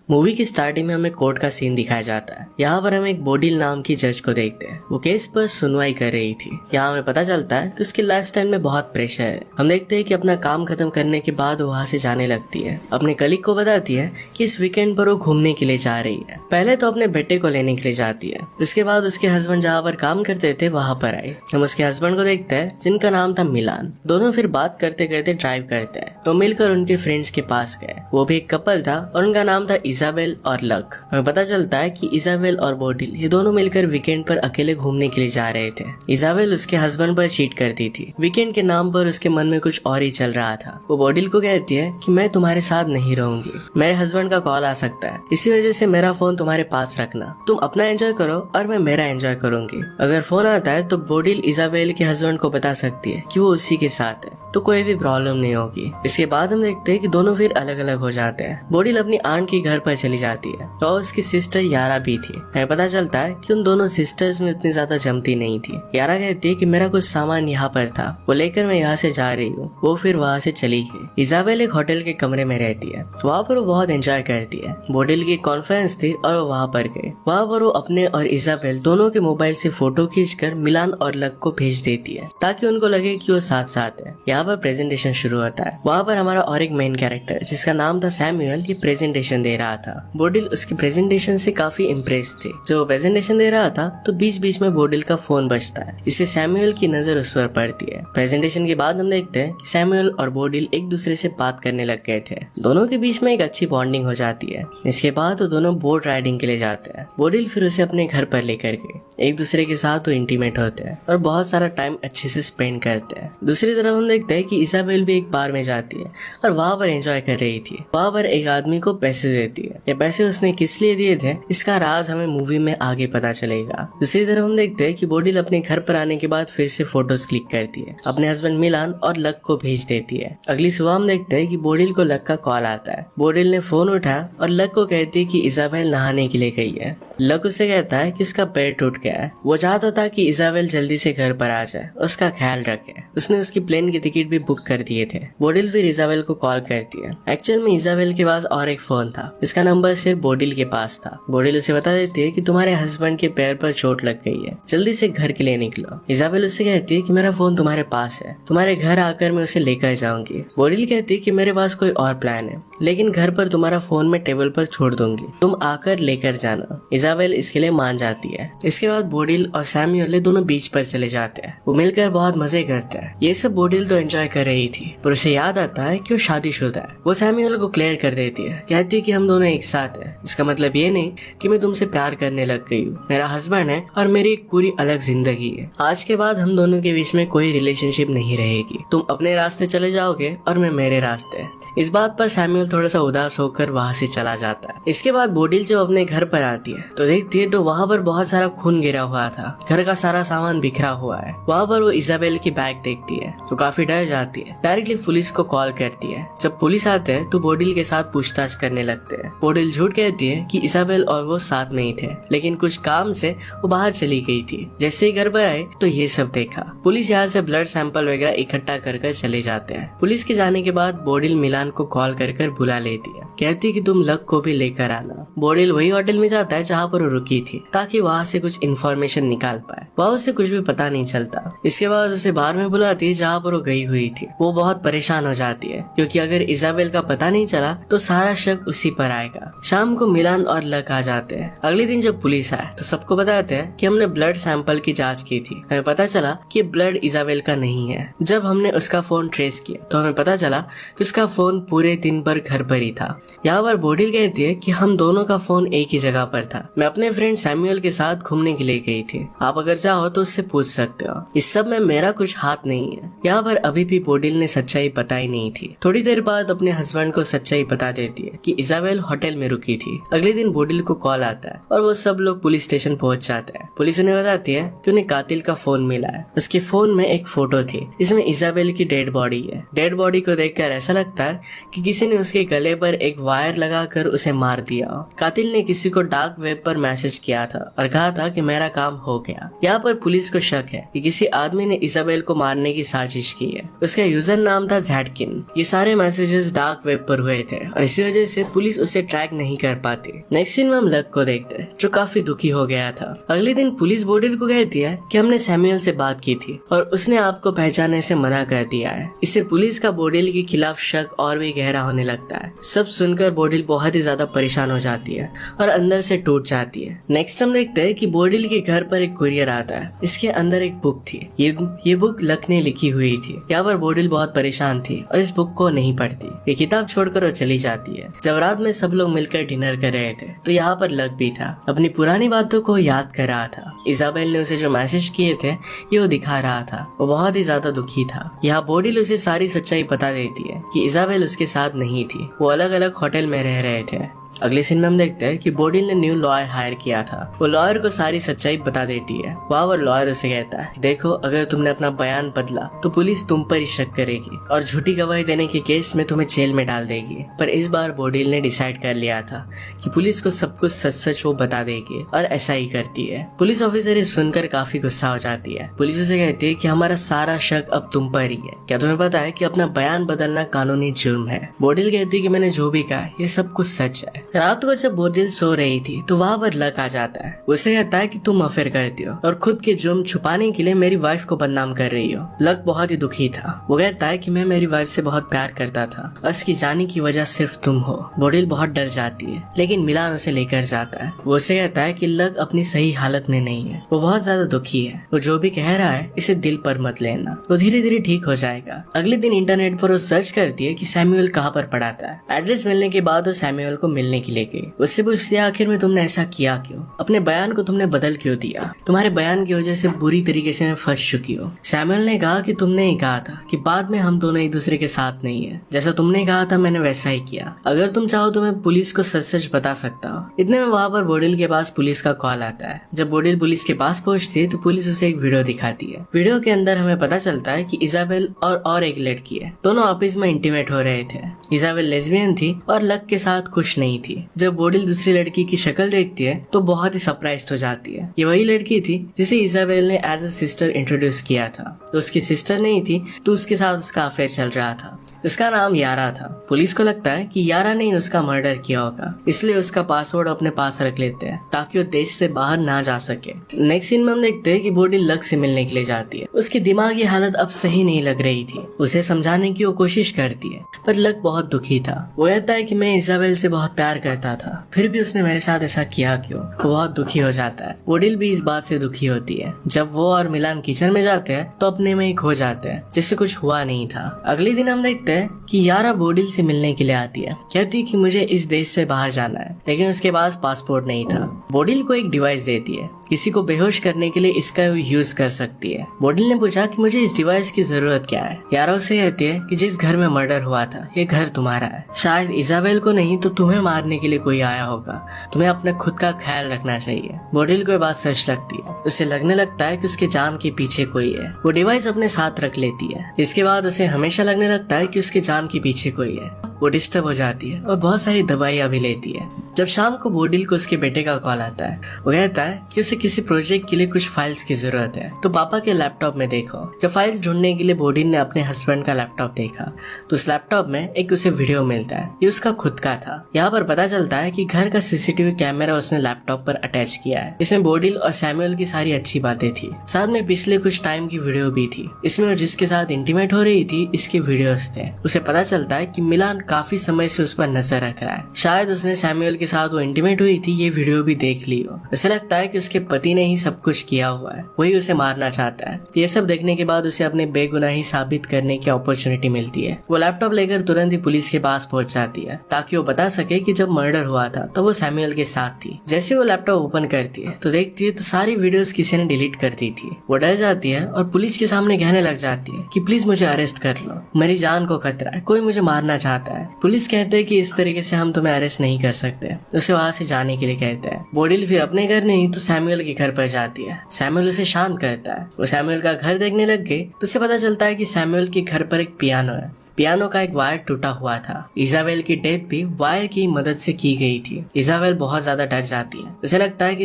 Movie की starting में हमें कोर्ट का सीन दिखाया जाता है। यहाँ पर हम एक बोडिल नाम की जज को देखते हैं। वो केस पर सुनवाई कर रही थी। यहाँ हमें पता चलता है कि उसके लाइफस्टाइल में बहुत प्रेशर है। हम देखते हैं कि अपना काम खत्म करने के बाद वो वहाँ से जाने लगती है। अपने कलीग को बताती है कि इस वीकेंड पर वो घूमने के लिए जा रही है। पहले तो अपने बेटे को लेने के लिए जाती है, उसके बाद उसके हस्बैंड जहाँ पर काम करते थे वहाँ पर आए। हम उसके हस्बैंड को देखते हैं जिनका नाम था मिलान। दोनों फिर बात करते करते ड्राइव करते हैं तो मिलकर उनके फ्रेंड्स के पास गए। वो भी एक कपल था और उनका नाम था इजाबेल और लक। हमें पता चलता है कि इजाबेल और बोडिल ये दोनों मिलकर वीकेंड पर अकेले घूमने के लिए जा रहे थे। इजाबेल उसके हस्बैंड पर चीट करती थी। वीकेंड के नाम पर उसके मन में कुछ और ही चल रहा था। वो बोडिल को कहती है कि मैं तुम्हारे साथ नहीं रहूंगी, मेरे हस्बैंड का कॉल आ सकता है, इसी वजह से मेरा फोन तुम्हारे पास रखना, तुम अपना एंजॉय करो और मैं मेरा एंजॉय करूंगी। अगर फोन आता है तो बोडिल इजाबेल के हस्बैंड को बता सकती है कि वो उसी के साथ है, तो कोई भी प्रॉब्लम नहीं होगी। इसके बाद हम देखते हैं कि दोनों फिर अलग अलग हो जाते हैं। बोडिल अपनी आंट के घर पर चली जाती है और उसकी सिस्टर यारा भी थी। हमें पता चलता है कि उन दोनों सिस्टर्स में उतनी ज्यादा जमती नहीं थी। यारा कहती है कि मेरा कुछ सामान यहाँ पर था, वो लेकर मैं यहाँ से जा रही हूँ। वो फिर वहाँ से चली गई। इजाबेल एक होटल के कमरे में रहती है। वहाँ पर वो बहुत एंजॉय करती है। बोडिल की कॉन्फ्रेंस थी और वो वहाँ पर गए। वहाँ पर वो अपने और इजाबेल दोनों के मोबाइल से फोटो खींचकर मिलान और लक को भेज देती है ताकि उनको लगे कि वो साथ साथ है। यहाँ पर प्रेजेंटेशन शुरू होता है। वहाँ पर हमारा और एक मेन कैरेक्टर जिसका नाम था सैमुअल ये प्रेजेंटेशन दे रहा था। बोडिल उसकी प्रेजेंटेशन से काफी इम्प्रेस थे। जब वो प्रेजेंटेशन दे रहा था तो बीच बीच में बोडिल का फोन बजता है। इससे सैमुअल की नजर उस पर पड़ती है। प्रेजेंटेशन के बाद हम देखते हैं कि सैमुअल और बोडिल एक दूसरे से बात करने लग गए थे। दोनों के बीच में एक अच्छी बॉन्डिंग हो जाती है। इसके बाद वो दोनों बोट राइडिंग के लिए जाते हैं। बोडिल फिर उसे अपने घर पर लेकर गए। एक दूसरे के साथ वो इंटीमेट होते हैं और बहुत सारा टाइम अच्छे से स्पेंड करते हैं। दूसरी तरफ हम देखते हैं कि इजाबेल भी एक बार में जाती है और वहाँ पर एंजॉय कर रही थी। वहाँ पर एक आदमी को पैसे देती है। ये पैसे उसने किस लिए दिए थे इसका राज हमें मूवी में आगे पता चलेगा। दूसरी तरफ हम देखते हैं कि बोडिल अपने घर पर आने के बाद फिर से फोटोज क्लिक करती है, अपने हस्बैंड मिलान और लक को भेज देती है। अगली सुबह हम देखते हैं कि बोडिल को लक का कॉल आता है। बोडिल ने फोन उठाया और लक को कहती है कि इजाबेल नहाने के लिए गई है। लक उससे कहता है कि उसका पैर टूट गया है। वो चाहता था कि इजाबेल जल्दी से घर पर आ जाए, उसका ख्याल रखे। उसने उसकी प्लेन की टिकट भी बुक कर दिए थे। बोडिल फिर इजाबेल को कॉल करती है। एक्चुअल में इजाबेल के पास और एक फोन था, इसका नंबर सिर्फ बोडिल के पास था। बोडिल उसे बता देती है कि तुम्हारे हस्बैंड के पैर पर चोट लग गई है, जल्दी से घर के लिए निकलो। इजाबेल उससे कहती है कि मेरा फोन तुम्हारे पास है, तुम्हारे घर आकर मैं उसे लेकर जाऊंगी। बोडिल कहती है कि मेरे पास कोई और प्लान है, लेकिन घर पर तुम्हारा फोन मैं टेबल पर छोड़ दूंगी, तुम आकर लेकर जाना। इजाबेल इसके लिए मान जाती है। इसके बाद बोडिल और सैमुअल दोनों बीच पर चले जाते हैं। वो मिलकर बहुत मजे करते हैं। ये सब बोडिल तो एंजॉय कर रही थी पर उसे याद आता है कि वो शादीशुदा है। वो सैमुअल को क्लियर कर देती है, कहती है कि हम दोनों एक साथ हैं। इसका मतलब ये नहीं कि मैं तुमसे प्यार करने लग गई हूँ, मेरा हस्बैंड है और मेरी एक पूरी अलग जिंदगी है। आज के बाद हम दोनों के बीच में कोई रिलेशनशिप नहीं रहेगी, तुम अपने रास्ते चले जाओगे और मैं मेरे रास्ते। इस बात पर सैमुअल थोड़ा सा उदास होकर वहाँ से चला जाता है। इसके बाद बोडिल जब अपने घर पर आती है तो देखती है तो वहाँ पर बहुत सारा खून गिरा हुआ था, घर का सारा सामान बिखरा हुआ है। वहाँ पर वो इजाबेल की बैग देखती है तो काफी डर जाती है। डायरेक्टली पुलिस को कॉल करती है। जब पुलिस आते हैं तो बोडिल के साथ पूछताछ करने लगते हैं। बोडिल झूठ कहती है कि इजाबेल और वो साथ में ही थे, लेकिन कुछ काम से वो बाहर चली गई थी। जैसे ही घर पर आए तो ये सब देखा। पुलिस यहाँ से ब्लड सैंपल वगैरह इकट्ठा कर चले जाते हैं। पुलिस के जाने के बाद बोडिल मिलान को कॉल कर बुला लेती है, कहती कि तुम लक को भी लेकर आना। बोडिल वही होटल में जाता है जहाँ पर वो रुकी थी ताकि वहाँ से कुछ इन्फॉर्मेशन निकाल पाए। वहाँ उसे कुछ भी पता नहीं चलता। इसके बाद उसे बाहर में बुलाती है जहाँ पर वो गई हुई थी। वो बहुत परेशान हो जाती है क्योंकि अगर इजाबेल का पता नहीं चला तो सारा शक उसी पर आएगा। शाम को मिलान और लक आ जाते हैं। अगले दिन जब पुलिस आए तो सबको बताते हैं कि हमने ब्लड सैंपल की जांच की थी, हमें पता चला कि ब्लड इजाबेल का नहीं है। जब हमने उसका फोन ट्रेस किया तो हमें पता चला कि उसका फोन पूरे दिन भर घर पर ही था। यहाँ पर बोडिल कहती है कि हम दोनों का फोन एक ही जगह पर था, मैं अपने फ्रेंड सैमुअल के साथ घूमने के लिए गई थी, आप अगर चाहो तो उससे पूछ सकते हो, इस सब में मेरा कुछ हाथ नहीं है। यहाँ पर अभी भी बोडिल ने सच्चाई बताई नहीं थी। थोड़ी देर बाद अपने हस्बैंड को सच्चाई बता देती है कि इजाबेल होटल में रुकी थी। अगले दिन बोडिल को कॉल आता है और वो सब लोग पुलिस स्टेशन पहुंच जाते हैं। पुलिस उन्हें बताती है कि उन्हें कातिल का फोन मिला है। उसके फोन में एक फोटो थी, इसमें इजाबेल की डेड बॉडी है। डेड बॉडी को देखकर ऐसा लगता है कि किसी ने उसके गले पर एक वायर लगाकर उसे मार दिया। कातिल ने किसी को डार्क वेब पर मैसेज किया था और कहा था कि मैं मेरा काम हो गया। यहाँ पर पुलिस को शक है कि किसी आदमी ने इजाबेल को मारने की साजिश की है। उसका यूजर नाम था झैटकिन। ये सारे मैसेजेस डार्क वेब पर हुए थे और इसी वजह से पुलिस उसे ट्रैक नहीं कर पाती। नेक्स्ट सीन में हम लक को देखते हैं जो काफी दुखी हो गया था। अगले दिन पुलिस बोडिल को कहती है कि हमने सैमुअल से बात की थी और उसने आपको पहचानने से मना कर दिया है। इससे पुलिस का बोडिल के खिलाफ शक और भी गहरा होने लगता है। सब सुनकर बोडिल बहुत ही ज्यादा परेशान हो जाती है और अंदर से टूट जाती है। नेक्स्ट हम देखते हैं कि बोडिल के घर पर एक कुरियर आता है। इसके अंदर एक बुक थी। ये बुक लक ने लिखी हुई थी। यहाँ पर बोडिल बहुत परेशान थी और इस बुक को नहीं पढ़ती। ये किताब छोड़कर वो चली जाती है। जब रात में सब लोग मिलकर डिनर कर रहे थे तो यहाँ पर लक भी था। अपनी पुरानी बातों को याद कर रहा था। इजाबेल ने उसे जो मैसेज किए थे ये वो दिखा रहा था। वो बहुत ही ज्यादा दुखी था। यहाँ बोडिल उसे सारी सच्चाई बता देती है कि इजाबेल उसके साथ नहीं थी। वो अलग अलग होटल में रह रहे थे। अगले सीन में हम देखते हैं कि बोडिल ने न्यू लॉयर हायर किया था। वो लॉयर को सारी सच्चाई बता देती है। वहाँ पर लॉयर उसे कहता है, देखो अगर तुमने अपना बयान बदला तो पुलिस तुम पर ही शक करेगी और झूठी गवाही देने के केस में तुम्हें जेल में डाल देगी। पर इस बार बोडिल ने डिसाइड कर लिया था कि पुलिस को सब कुछ सच सच वो बता देगी और ऐसा ही करती है। पुलिस ऑफिसर ये सुनकर काफी गुस्सा हो जाती है। पुलिस उसे कहती है कि हमारा सारा शक अब तुम पर ही है। क्या तुम्हें पता है कि अपना बयान बदलना कानूनी जुर्म है? बोडिल कहती है कि मैंने जो भी कहा ये सब कुछ सच है। रात को जब बोडिल सो रही थी तो वहाँ पर लक आ जाता है। उसे कहता है कि तुम अफेयर करती हो और खुद के जुर्म छुपाने के लिए मेरी वाइफ को बदनाम कर रही हो। लक बहुत ही दुखी था। वो कहता है कि मैं मेरी वाइफ से बहुत प्यार करता था और उसकी जाने की वजह सिर्फ तुम हो। बोडिल बहुत डर जाती है लेकिन मिलान उसे लेकर जाता है। वो उसे कहता है कि लक अपनी सही हालत में नहीं है। वो बहुत ज्यादा दुखी है। वो जो भी कह रहा है इसे दिल पर मत लेना। वो धीरे धीरे ठीक हो जाएगा। अगले दिन इंटरनेट पर वो सर्च करती है कि सैमुअल कहाँ पर पढ़ाता है। एड्रेस मिलने के बाद वो सैमुअल को मिलने के लिए गई। उससे पूछती है आखिर में तुमने ऐसा किया क्यों? अपने बयान को तुमने बदल क्यों दिया? तुम्हारे बयान की वजह से बुरी तरीके से मैं फंस चुकी हूँ। सैमुअल ने कहा कि तुमने ही कहा था कि बाद में हम दोनों एक दूसरे के साथ नहीं है। जैसा तुमने कहा था मैंने वैसा ही किया। अगर तुम चाहो तो मैं पुलिस को सच सच बता सकता हूँ। इतने में वहाँ पर बोडिल के पास पुलिस का कॉल आता है। जब बोडिल पुलिस के पास पहुँचती है तो पुलिस उसे एक वीडियो दिखाती है। वीडियो के अंदर हमें पता चलता है कि इजाबेल और एक लड़की है। दोनों ऑफिस में इंटीमेट हो रहे थे। इजाबेल लेस्बियन थी और लक के साथ खुश नहीं थी। जब बोडिल दूसरी लड़की की शक्ल देखती है तो बहुत ही सरप्राइज्ड हो जाती है। ये वही लड़की थी जिसे इजाबेल ने एज अ सिस्टर इंट्रोड्यूस किया था। तो उसकी सिस्टर नहीं थी तो उसके साथ उसका अफेयर चल रहा था। उसका नाम यारा था। पुलिस को लगता है कि यारा ने उसका मर्डर किया होगा, इसलिए उसका पासवर्ड अपने पास रख लेते हैं ताकि वो देश से बाहर ना जा सके। नेक्स्ट सीन में हम देखते हैं कि बोडिल लक से मिलने के लिए जाती है। उसकी दिमागी हालत अब सही नहीं लग रही थी। उसे समझाने की वो कोशिश करती है पर लक बहुत दुखी था। वो कहता है कि मैं इजाबेल से बहुत प्यार करता था, फिर भी उसने मेरे साथ ऐसा किया क्यों? वो बहुत दुखी हो जाता है। बोडिल भी इस बात से दुखी होती है। जब वो और मिलान किचन में जाते हैं तो अपने में ही खो जाते हैं जैसे कुछ हुआ नहीं था। अगले दिन हम देखते हैं कि यारा बोडिल से मिलने के लिए आती है। कहती है कि मुझे इस देश से बाहर जाना है लेकिन उसके पास पासपोर्ट नहीं था। बोडिल को एक डिवाइस देती है। किसी को बेहोश करने के लिए इसका यूज कर सकती है। बोडिल ने पूछा कि मुझे इस डिवाइस की जरूरत क्या है। यारा उसे कहती है कि जिस घर में मर्डर हुआ था ये घर तुम्हारा है। शायद इजाबेल को नहीं तो तुम्हें मारने के लिए कोई आया होगा। तुम्हें अपने खुद का ख्याल रखना चाहिए। बोडिल को ये बात सच लगती है। उसे लगने लगता है कि उसके जान के पीछे कोई है। वो डिवाइस अपने साथ रख लेती है। इसके बाद उसे हमेशा लगने लगता है कि उसके जान के पीछे कोई है। वो डिस्टर्ब हो जाती है और बहुत सारी दवाइयां भी लेती है। जब शाम को बोडिल को उसके बेटे का कॉल आता है। वो कहता है कि उसे किसी प्रोजेक्ट के लिए कुछ फाइल्स की जरूरत है तो पापा के लैपटॉप में देखो। जब फाइल्स ढूंढने के लिए बोडिल ने अपने हस्बैंड का लैपटॉप देखा तो उस लैपटॉप में एक उसे वीडियो मिलता है। ये उसका खुद का था। यहाँ पर पता चलता है कि घर का सीसीटीवी कैमरा उसने लैपटॉप पर अटैच किया है। इसमें बोडिल और सैमुअल की सारी अच्छी बातें थी। साथ में पिछले कुछ टाइम की वीडियो भी थी। इसमें वो जिसके साथ इंटीमेट हो रही थी इसके वीडियोस थे। उसे पता चलता है कि मिलान काफी समय से उस पर नजर रख रहा है। शायद उसने सैमुअल के साथ वो इंटीमेट हुई थी ये वीडियो भी देख ली हो। उसे लगता है कि उसके पति ने ही सब कुछ किया हुआ है। वही उसे मारना चाहता है। ये सब देखने के बाद उसे अपने बेगुनाही साबित करने की अपॉर्चुनिटी मिलती है। वो लैपटॉप लेकर तुरंत ही पुलिस के पास पहुंच जाती है ताकि वो बता सके कि जब मर्डर हुआ था तो वो सैमुअल के साथ थी। जैसे वो लैपटॉप ओपन करती है तो देखती है तो सारी वीडियोस किसी ने डिलीट कर दी थी। वो डर जाती है और पुलिस के सामने कहने लग जाती है कि प्लीज मुझे अरेस्ट कर लो, मेरी जान को खतरा है, कोई मुझे मारना चाहता है। पुलिस कहते हैं कि इस तरीके से हम तुम्हें अरेस्ट नहीं कर सकते। उसे वहाँ से जाने के लिए कहते हैं। बोडिल फिर अपने घर नहीं तो सैमुअल के घर पर जाती है। सैमुअल उसे शांत करता है। वो सैमुअल का घर देखने लग गई तो उसे पता चलता है कि सैमुअल के घर पर एक पियानो है। पियानो का एक वायर टूटा हुआ था। इजाबेल की डेथ भी वायर की मदद से की गई थी। इजाबेल बहुत ज्यादा डर जाती है। उसे लगता है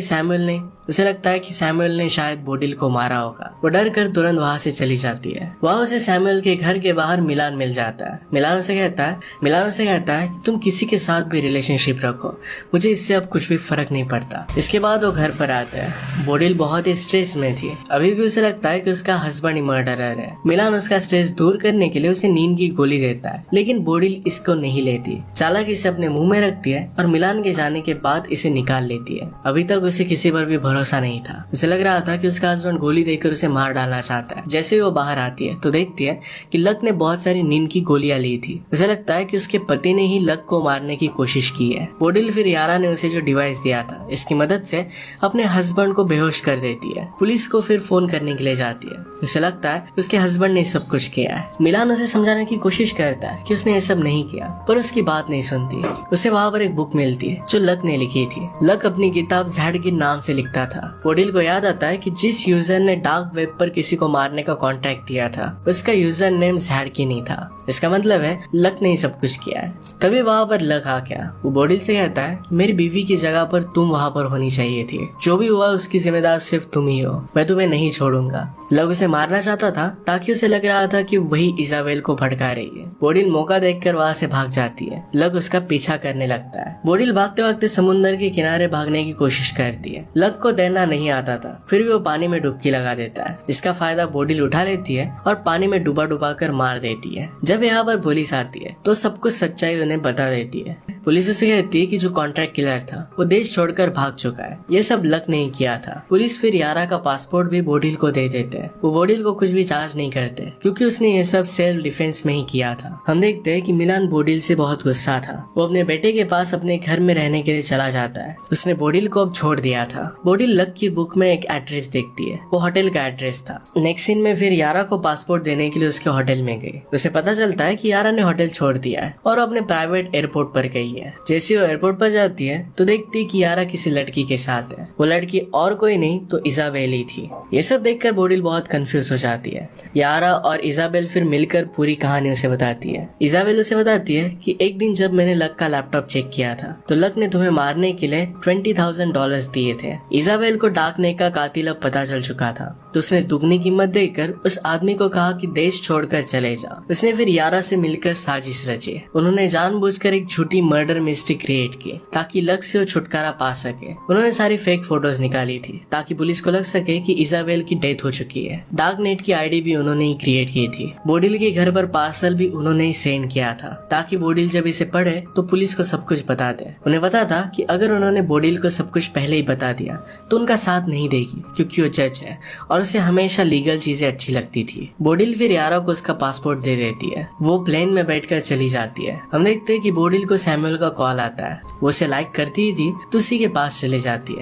कि सैमुअल ने शायद बोडिल को मारा होगा। वो डर कर तुरंत वहाँ से चली जाती है। वहाँ उसे सैमुअल के घर के बाहर मिलान मिल जाता है। मिलान उसे कहता है कि तुम किसी के साथ भी रिलेशनशिप रखो, मुझे इससे अब कुछ भी फर्क नहीं पड़ता। इसके बाद वो घर पर आता है। बोडिल बहुत ही स्ट्रेस में थी। अभी भी उसे लगता है कि उसका हस्बैंड ही मर्डरर है। मिलान उसका स्ट्रेस दूर करने के लिए उसे नींद की गोली देता है, लेकिन बोडिल इसको नहीं लेती। चालाकी से अपने मुंह में रखती है और मिलान के जाने के बाद इसे निकाल लेती है। अभी तक उसे किसी पर भी भरोसा नहीं था। उसे लग रहा था कि उसका हस्बैंड गोली देकर उसे मार डालना चाहता है। जैसे ही वो बाहर आती है तो देखती है कि लक ने बहुत सारी नींद की गोलियां ली थी। उसे लगता है कि उसके पति ने ही लक को मारने की कोशिश की है। बोडिल फिर यारा ने उसे जो डिवाइस दिया था इसकी मदद से अपने हस्बैंड को बेहोश कर देती है। पुलिस को फिर फोन करने के लिए जाती है। उसे लगता है कि उसके हस्बैंड ने सब कुछ किया है। मिलान उसे समझाने की कोशिश करता है कि उसने ये सब नहीं किया, पर उसकी बात नहीं सुनती। उसे वहाँ पर एक बुक मिलती है जो लक ने लिखी थी। लक अपनी किताब जैड के नाम से लिखता था। बोडिल को याद आता है कि जिस यूजर ने डार्क वेब पर किसी को मारने का कॉन्ट्रैक्ट दिया था उसका यूजर नेम जैड नहीं था। इसका मतलब है लक ने सब कुछ किया है। तभी वहाँ पर लक आ गया। वो बोडिल से कहता है मेरी बीवी की जगह पर तुम वहाँ पर होनी चाहिए थी। जो भी हुआ उसकी जिम्मेदार सिर्फ तुम ही हो। मैं तुम्हें नहीं छोड़ूंगा। लक उसे मारना चाहता था ताकि उसे लग रहा था कि वही इजाबेल को भड़का रही है। बोडिल मौका देखकर वहाँ से भाग जाती है। लक उसका पीछा करने लगता है। बोडिल भागते भागते समुद्र के किनारे भागने की कोशिश करती है। लक को तैरना नहीं आता था, फिर भी वो पानी में डुबकी लगा देता है। इसका फायदा बोडिल उठा लेती है और पानी में डुबा कर मार देती है। जब यहाँ पर पुलिस आती है तो सब कुछ सच्चाई उन्हें बता देती है। पुलिस उसे कहती है कि जो कॉन्ट्रैक्ट किलर था वो देश छोड़कर भाग चुका है। ये सब लक नहीं किया था। पुलिस फिर यारा का पासपोर्ट भी बोडिल को दे देते हैं। वो बोडिल को कुछ भी चार्ज नहीं करते क्योंकि उसने ये सब सेल्फ डिफेंस में ही किया था। हम देखते हैं कि मिलान बोडिल से बहुत गुस्सा था। वो अपने बेटे के पास अपने घर में रहने के लिए चला जाता है। उसने बोडिल को अब छोड़ दिया था। बोडिल लक की बुक में एक एड्रेस देखती है। वो होटल का एड्रेस था। नेक्स्ट सीन में फिर यारा को पासपोर्ट देने के लिए उसके होटल में गई। उसे पता चलता है कि यारा ने होटल छोड़ दिया है और अपने प्राइवेट एयरपोर्ट पर गई है। जैसे वो एयरपोर्ट पर जाती है तो देखती है कि यारा किसी लड़की के साथ है। वो लड़की और कोई नहीं तो इजाबेल ही थी। ये सब देखकर बोडिल बहुत कंफ्यूज हो जाती है। यारा और इजाबेल फिर मिलकर पूरी कहानी उसे बताती है। इजाबेल उसे बताती है कि एक दिन जब मैंने लक का लैपटॉप चेक किया था तो लक ने तुम्हें मारने के लिए $20,000 दिए थे। इजाबेल को डार्क नाइट का कातिल अब पता चल चुका था तो उसने दुगनी कीमत देकर उस आदमी को कहा कि देश छोड़कर चले जा। उसने फिर यारा से मिलकर साजिश रची। उन्होंने जानबूझकर एक झूठी मर्डर मिस्ट्री क्रिएट की ताकि लक से वो छुटकारा पा सके। उन्होंने सारी फेक फोटोज निकाली थी ताकि पुलिस को लग सके कि इजाबेल की डेथ हो चुकी है। डार्क नाइट की आईडी भी उन्होंने ही क्रिएट की थी। बोडिल के घर पर पार्सल भी उन्होंने ही सेंड किया था ताकि बोडिल जब इसे पढ़े तो पुलिस को सब कुछ बता दे। उन्हें पता था कि अगर उन्होंने बोडिल को सब कुछ पहले ही बता दिया तो उनका साथ नहीं देगी क्योंकि वो जज है और उसे हमेशा लीगल चीजें अच्छी लगती थी। बोडिल फिर यारा को उसका पासपोर्ट दे देती है। वो प्लेन में बैठकर चली जाती है। हम देखते हैं कि बोडिल को सैमुअल का कॉल आता है। वो उसे लाइक करती ही थी तो उसी के पास चले जाती है।